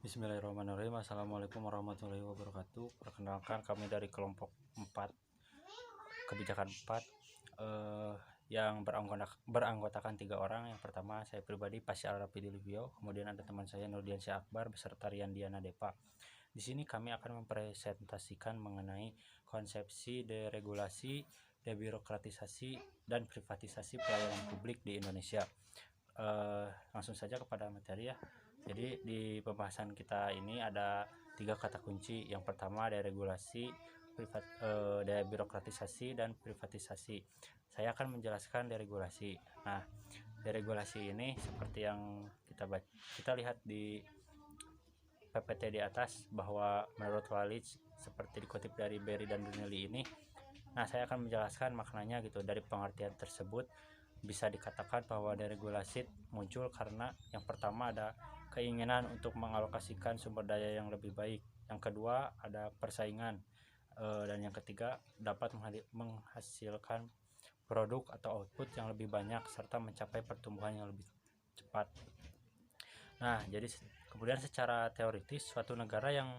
Bismillahirrahmanirrahim. Assalamualaikum warahmatullahi wabarakatuh. Perkenalkan, kami dari kelompok 4 kebijakan 4 yang beranggotakan 3 orang. Yang pertama saya pribadi, Pasya Al-Rapidilivio, kemudian ada teman saya Nurdiansyah Akbar beserta Riandiana Depa. Di sini kami akan mempresentasikan mengenai konsepsi deregulasi, debirokratisasi, dan privatisasi pelayanan publik di Indonesia. Langsung saja kepada materi ya. Jadi di pembahasan kita ini ada 3 kata kunci. Yang pertama deregulasi, debirokratisasi, dan privatisasi. Saya akan menjelaskan deregulasi. Nah, deregulasi ini seperti yang kita lihat di PPT di atas, bahwa menurut Walid seperti dikutip dari Berry dan Dunelli ini. Nah, saya akan menjelaskan maknanya gitu. Dari pengertian tersebut bisa dikatakan bahwa deregulasi muncul karena yang pertama ada keinginan untuk mengalokasikan sumber daya yang lebih baik, yang kedua ada persaingan, dan yang ketiga dapat menghasilkan produk atau output yang lebih banyak serta mencapai pertumbuhan yang lebih cepat. Nah, jadi kemudian secara teoritis suatu negara yang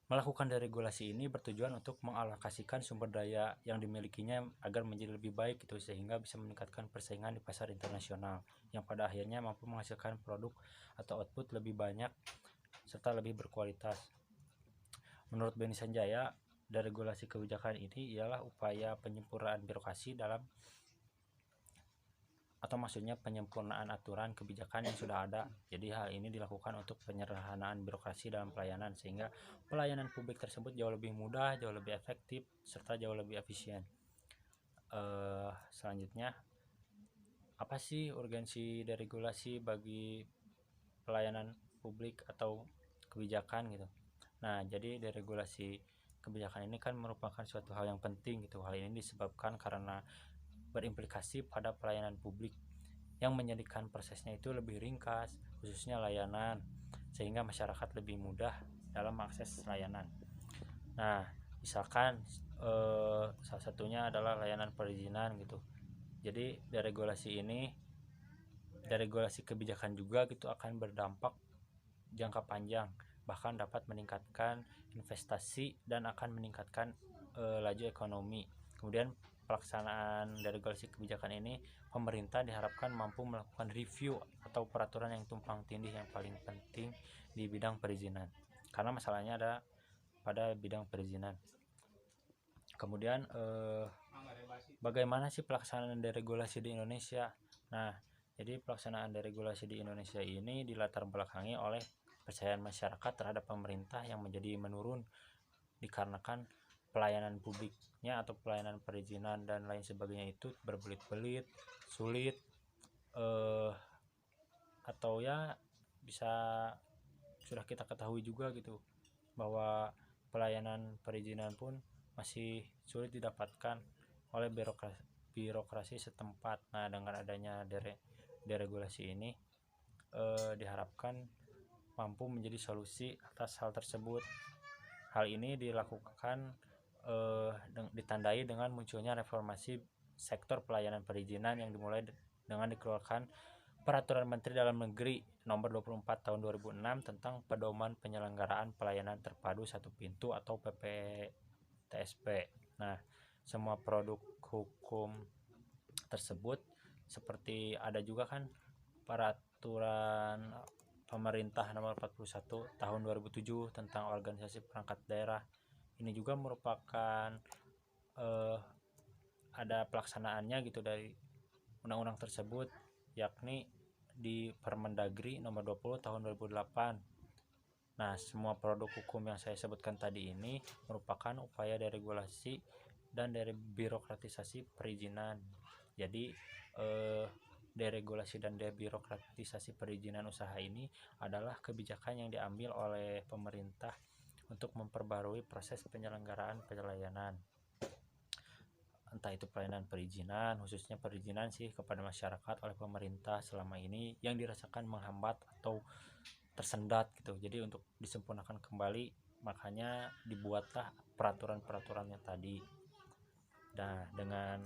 melakukan deregulasi ini bertujuan untuk mengalokasikan sumber daya yang dimilikinya agar menjadi lebih baik gitu, sehingga bisa meningkatkan persaingan di pasar internasional yang pada akhirnya mampu menghasilkan produk atau output lebih banyak serta lebih berkualitas. Menurut Benny Sanjaya, deregulasi kebijakan ini ialah upaya penyempurnaan birokrasi maksudnya penyempurnaan aturan kebijakan yang sudah ada. Jadi hal ini dilakukan untuk penyederhanaan birokrasi dalam pelayanan, sehingga pelayanan publik tersebut jauh lebih mudah, jauh lebih efektif, serta jauh lebih efisien. Selanjutnya, apa sih urgensi deregulasi bagi pelayanan publik atau kebijakan gitu? Nah, jadi deregulasi kebijakan ini kan merupakan suatu hal yang penting gitu. Hal ini disebabkan karena berimplikasi pada pelayanan publik yang menjadikan prosesnya itu lebih ringkas, khususnya layanan, sehingga masyarakat lebih mudah dalam akses layanan. Nah, misalkan salah satunya adalah layanan perizinan gitu. Jadi deregulasi kebijakan juga gitu akan berdampak jangka panjang, bahkan dapat meningkatkan investasi dan akan meningkatkan laju ekonomi. Kemudian pelaksanaan deregulasi kebijakan ini, pemerintah diharapkan mampu melakukan review atau peraturan yang tumpang tindih yang paling penting di bidang perizinan, karena masalahnya ada pada bidang perizinan. Kemudian bagaimana sih pelaksanaan deregulasi di Indonesia? Nah, jadi pelaksanaan deregulasi di Indonesia ini dilatar belakangi oleh kepercayaan masyarakat terhadap pemerintah yang menjadi menurun dikarenakan pelayanan publiknya atau pelayanan perizinan dan lain sebagainya itu berbelit-belit, sulit, atau ya bisa sudah kita ketahui juga gitu, bahwa pelayanan perizinan pun masih sulit didapatkan oleh birokrasi setempat. Nah, dengan adanya deregulasi ini diharapkan mampu menjadi solusi atas hal tersebut. Hal ini dilakukan ditandai dengan munculnya reformasi sektor pelayanan perizinan yang dimulai dengan dikeluarkan Peraturan Menteri Dalam Negeri Nomor 24 Tahun 2006 tentang Pedoman Penyelenggaraan Pelayanan Terpadu Satu Pintu atau PPTSP. Nah, semua produk hukum tersebut seperti ada juga kan Peraturan Pemerintah Nomor 41 Tahun 2007 tentang Organisasi Perangkat Daerah. Ini juga merupakan ada pelaksanaannya gitu dari undang-undang tersebut, yakni di Permendagri Nomor 20 Tahun 2008. Nah, semua produk hukum yang saya sebutkan tadi ini merupakan upaya deregulasi dan debirokratisasi perizinan. Jadi deregulasi dan debirokratisasi perizinan usaha ini adalah kebijakan yang diambil oleh pemerintah untuk memperbarui proses penyelenggaraan pelayanan, entah itu pelayanan perizinan, khususnya perizinan sih kepada masyarakat oleh pemerintah selama ini yang dirasakan menghambat atau tersendat gitu. Jadi untuk disempurnakan kembali, makanya dibuatlah peraturan-peraturannya tadi. Nah, dengan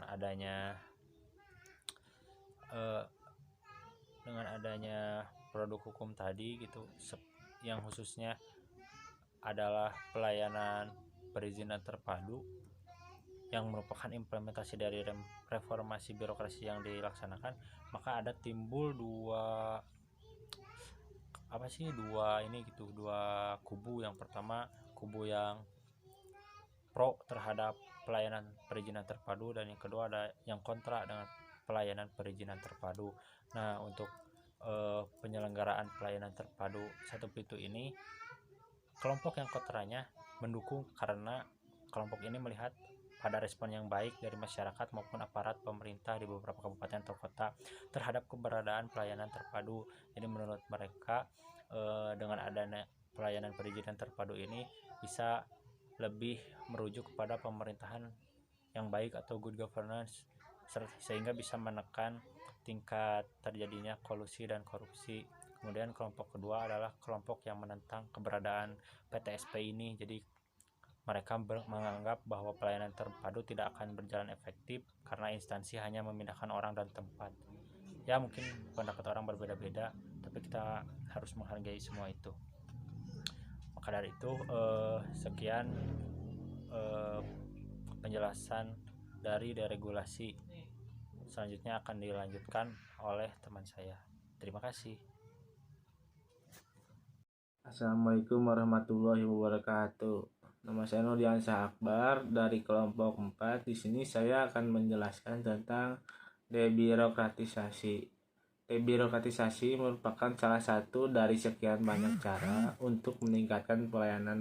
adanya produk hukum tadi gitu, yang khususnya adalah pelayanan perizinan terpadu yang merupakan implementasi dari reformasi birokrasi yang dilaksanakan, maka ada timbul dua kubu. Yang pertama, kubu yang pro terhadap pelayanan perizinan terpadu, dan yang kedua ada yang kontra dengan pelayanan perizinan terpadu. Nah, untuk penyelenggaraan pelayanan terpadu satu pintu ini, kelompok yang kontranya mendukung karena kelompok ini melihat pada respon yang baik dari masyarakat maupun aparat pemerintah di beberapa kabupaten atau kota terhadap keberadaan pelayanan terpadu. Jadi menurut mereka dengan adanya pelayanan perizinan terpadu ini bisa lebih merujuk kepada pemerintahan yang baik atau good governance, sehingga bisa menekan tingkat terjadinya kolusi dan korupsi. Kemudian kelompok kedua adalah kelompok yang menentang keberadaan PTSP ini. Jadi mereka menganggap bahwa pelayanan terpadu tidak akan berjalan efektif karena instansi hanya memindahkan orang dan tempat. Ya, mungkin pendapat orang berbeda-beda, tapi kita harus menghargai semua itu. Maka dari itu sekian penjelasan dari deregulasi. Selanjutnya akan dilanjutkan oleh teman saya. Terima kasih. Assalamualaikum warahmatullahi wabarakatuh. Nama saya Nurdiansyah Akbar dari kelompok 4. Di sini saya akan menjelaskan tentang debirokratisasi. Debirokratisasi merupakan salah satu dari sekian banyak cara untuk meningkatkan pelayanan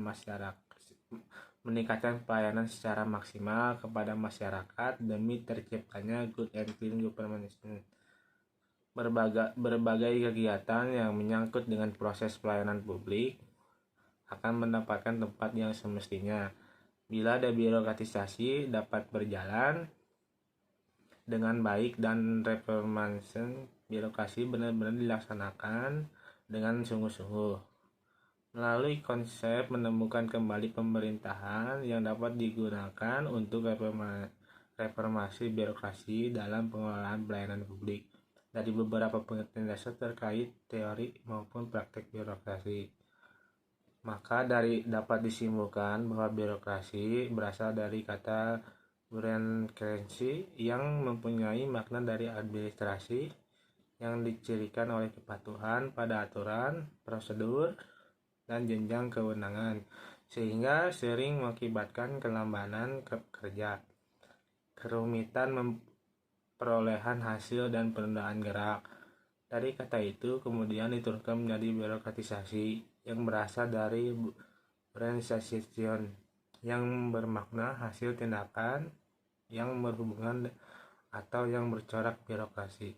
secara maksimal kepada masyarakat demi terciptanya good and clean government. Berbagai kegiatan yang menyangkut dengan proses pelayanan publik akan mendapatkan tempat yang semestinya. Bila debirokratisasi dapat berjalan dengan baik dan reformasi birokrasi benar-benar dilaksanakan dengan sungguh-sungguh. Melalui konsep menemukan kembali pemerintahan yang dapat digunakan untuk reformasi birokrasi dalam pengelolaan pelayanan publik dari beberapa pengertian dasar terkait teori maupun praktek birokrasi. Maka dapat disimpulkan bahwa birokrasi berasal dari kata bureaucracy yang mempunyai makna dari administrasi yang dicirikan oleh kepatuhan pada aturan, prosedur, dan jenjang kewenangan, sehingga sering mengakibatkan kelambanan kerja, kerumitan perolehan hasil, dan penundaan gerak. Dari kata itu kemudian diturunkan menjadi birokratisasi yang berasal dari bureaucration yang bermakna hasil tindakan yang berhubungan atau yang bercorak birokrasi.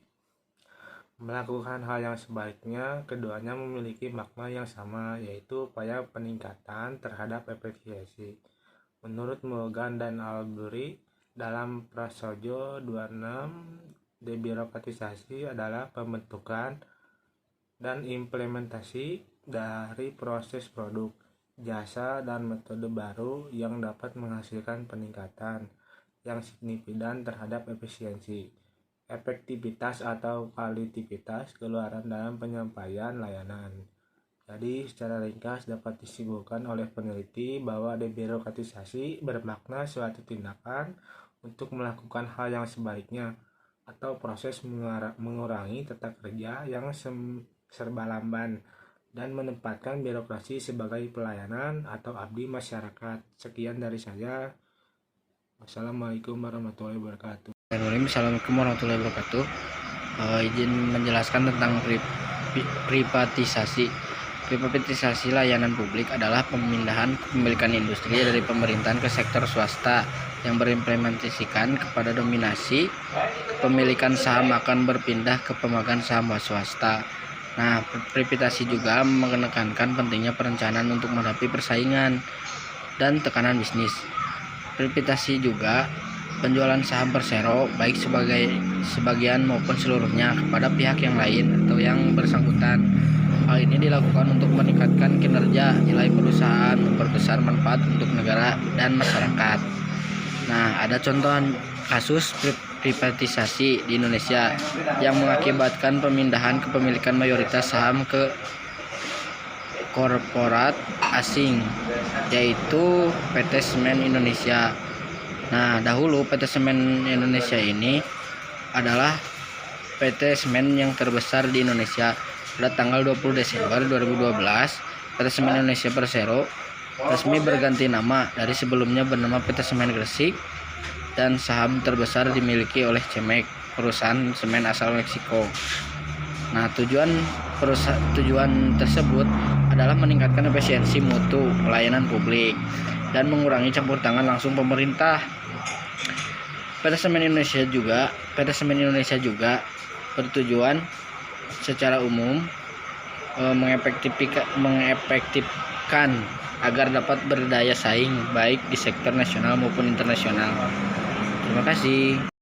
Melakukan hal yang sebaliknya, keduanya memiliki makna yang sama, yaitu upaya peningkatan terhadap efisiensi. Menurut Morgan dan Albury dalam Prasojo 26, debirokratisasi adalah pembentukan dan implementasi dari proses produk, jasa, dan metode baru yang dapat menghasilkan peningkatan yang signifikan terhadap efisiensi, efektivitas atau kualitivitas keluaran dalam penyampaian layanan. Jadi secara ringkas dapat disimpulkan oleh peneliti bahwa debirokratisasi bermakna suatu tindakan untuk melakukan hal yang sebaliknya atau proses mengurangi tata kerja yang serba lamban dan menempatkan birokrasi sebagai pelayanan atau abdi masyarakat. Sekian dari saya. Wassalamualaikum warahmatullahi wabarakatuh. Assalamualaikum warahmatullahi wabarakatuh. Izin menjelaskan tentang privatisasi. Privatisasi layanan publik adalah pemindahan kepemilikan industri dari pemerintahan ke sektor swasta yang berimplementasikan kepada dominasi kepemilikan saham akan berpindah ke pemegang saham swasta. Nah, privatisasi juga menekankan pentingnya perencanaan untuk menghadapi persaingan dan tekanan bisnis. Privatisasi juga penjualan saham persero baik sebagian maupun seluruhnya kepada pihak yang lain atau yang bersangkutan. Hal ini dilakukan untuk meningkatkan kinerja nilai perusahaan, memperbesar manfaat untuk negara dan masyarakat. Nah, ada contoh kasus privatisasi di Indonesia yang mengakibatkan pemindahan kepemilikan mayoritas saham ke korporat asing, yaitu PT Semen Indonesia. Nah, dahulu PT Semen Indonesia ini adalah PT Semen yang terbesar di Indonesia. Pada tanggal 20 Desember 2012, PT Semen Indonesia Persero resmi berganti nama dari sebelumnya bernama PT Semen Gresik, dan saham terbesar dimiliki oleh Cemex, perusahaan semen asal Meksiko. Nah, tujuan tersebut adalah meningkatkan efisiensi mutu pelayanan publik dan mengurangi campur tangan langsung pemerintah. PT Semen Indonesia juga bertujuan secara umum mengefektifkan agar dapat berdaya saing baik di sektor nasional maupun internasional. Terima kasih.